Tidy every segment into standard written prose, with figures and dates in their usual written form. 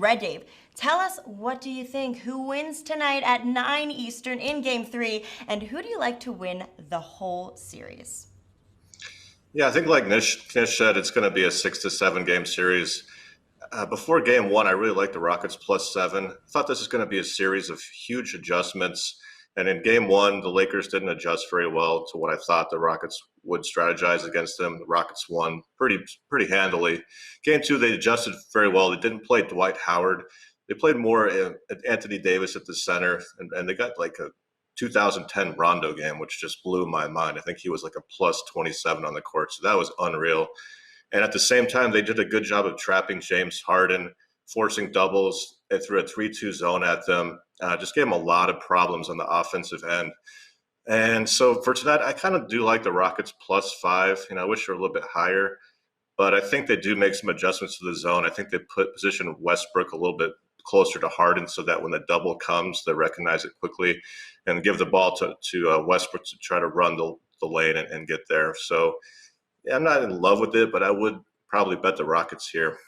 Red Dave, tell us, what do you think? Who wins tonight at 9 Eastern in Game 3? And who do you like to win the whole series? Yeah, I think like Nish said, it's going to be a 6 to 7 game series. Before game one, I really liked the Rockets +7. I thought this was going to be a series of huge adjustments. And in game one, the Lakers didn't adjust very well to what I thought the Rockets would strategize against them. The Rockets won pretty handily. Game two, they adjusted very well. They didn't play Dwight Howard. They played more Anthony Davis at the center, and they got like a 2010 Rondo game, which just blew my mind. I think he was like a +27 on the court, so that was unreal. And at the same time, they did a good job of trapping James Harden, forcing doubles through a 3-2 zone at them. Just gave them a lot of problems on the offensive end. And so for tonight, I kind of do like the Rockets +5. I wish they were a little bit higher, but I think they do make some adjustments to the zone. I think they position Westbrook a little bit closer to Harden so that when the double comes, they recognize it quickly and give the ball to Westbrook to try to run the lane and get there. So yeah, I'm not in love with it, but I would probably bet the Rockets here.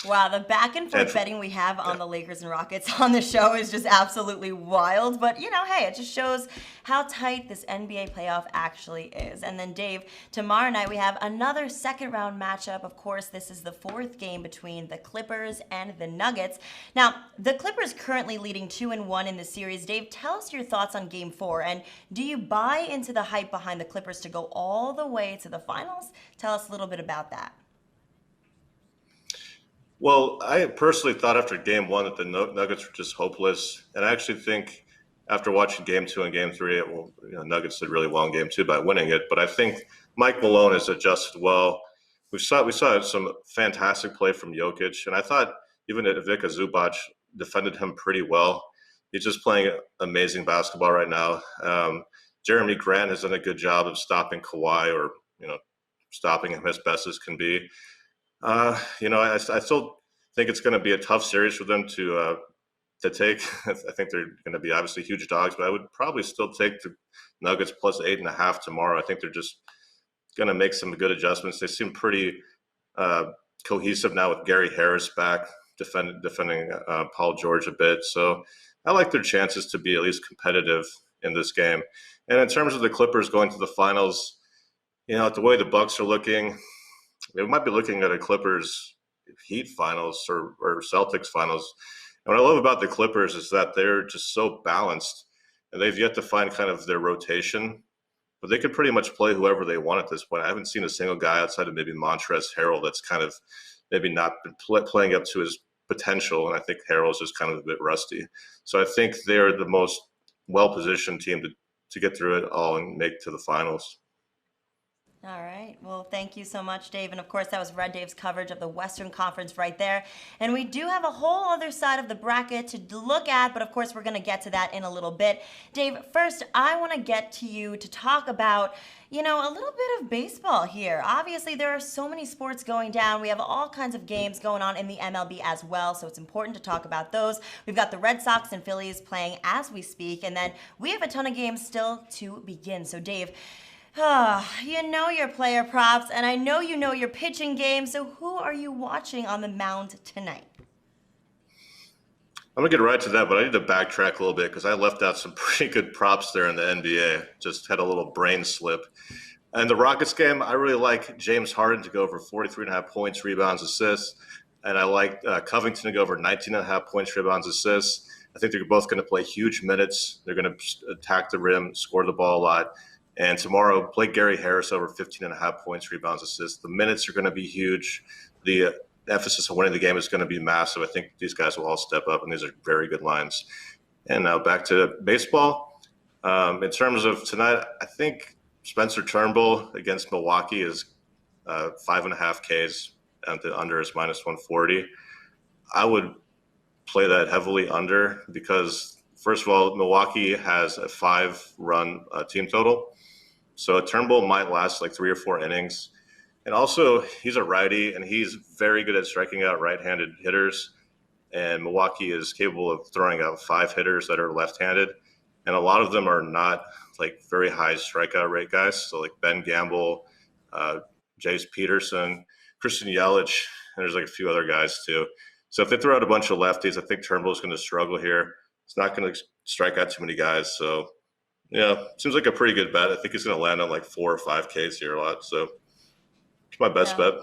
Wow, the back and And forth betting we have yeah, on the Lakers and Rockets on the show is just absolutely wild. But, hey, it just shows how tight this NBA playoff actually is. And then, Dave, tomorrow night we have another second round matchup. Of course, this is the fourth game between the Clippers and the Nuggets. Now, the Clippers currently leading 2-1 in the series. Dave, tell us your thoughts on game 4. And do you buy into the hype behind the Clippers to go all the way to the finals? Tell us a little bit about that. well, I personally thought after game one that the Nuggets were just hopeless. And I actually think after watching game two and game three, Nuggets did really well in game two by winning it. But I think Mike Malone has adjusted well. We saw some fantastic play from Jokic. And I thought even Ivica Zubac defended him pretty well. He's just playing amazing basketball right now. Jeremy Grant has done a good job of stopping Kawhi or, stopping him as best as can be. I still think it's going to be a tough series for them to take. I think they're going to be obviously huge dogs, but I would probably still take the Nuggets +8.5 tomorrow. I think they're just going to make some good adjustments. They seem pretty cohesive now with Gary Harris back defending Paul George a bit. So I like their chances to be at least competitive in this game. And in terms of the Clippers going to the finals, the way the Bucks are looking, we might be looking at a Clippers Heat finals or Celtics finals. And what I love about the Clippers is that they're just so balanced, and they've yet to find kind of their rotation. But they can pretty much play whoever they want at this point. I haven't seen a single guy outside of maybe Montrezl Harrell that's kind of maybe not been playing up to his potential, and I think Harrell's just kind of a bit rusty. So I think they're the most well-positioned team to get through it all and make to the finals. All right. Well, thank you so much, Dave. And of course, that was Red Dave's coverage of the Western Conference right there. And we do have a whole other side of the bracket to look at, but of course, we're going to get to that in a little bit. Dave, first, I want to get to you to talk about, a little bit of baseball here. Obviously, there are so many sports going down. We have all kinds of games going on in the MLB as well, so it's important to talk about those. We've got the Red Sox and Phillies playing as we speak, and then we have a ton of games still to begin. So, Dave, you know your player props, and I know you know your pitching game, so who are you watching on the mound tonight? I'm gonna get right to that, but I need to backtrack a little bit because I left out some pretty good props there in the NBA. Just had a little brain slip. And the Rockets game, I really like James Harden to go over 43.5 points, rebounds, assists. And I like Covington to go over 19.5 points, rebounds, assists. I think they're both going to play huge minutes. They're going to attack the rim, score the ball a lot. And tomorrow, play Gary Harris over 15.5 points, rebounds, assists. The minutes are going to be huge. The emphasis on winning the game is going to be massive. I think these guys will all step up, and these are very good lines. And now back to baseball. In terms of tonight, I think Spencer Turnbull against Milwaukee is 5.5 Ks, and the under is -140. I would play that heavily under because, first of all, Milwaukee has a 5-run team total. So Turnbull might last like 3 or 4 innings. And also, he's a righty, and he's very good at striking out right-handed hitters. And Milwaukee is capable of throwing out 5 hitters that are left-handed. And a lot of them are not like very high strikeout rate guys. So like Ben Gamble, Jace Peterson, Christian Yelich, and there's like a few other guys too. So if they throw out a bunch of lefties, I think Turnbull's going to struggle here. He's not going to strike out too many guys. So, yeah, seems like a pretty good bet. I think he's going to land on like 4 or 5 Ks here a lot. So it's my best Yeah. bet.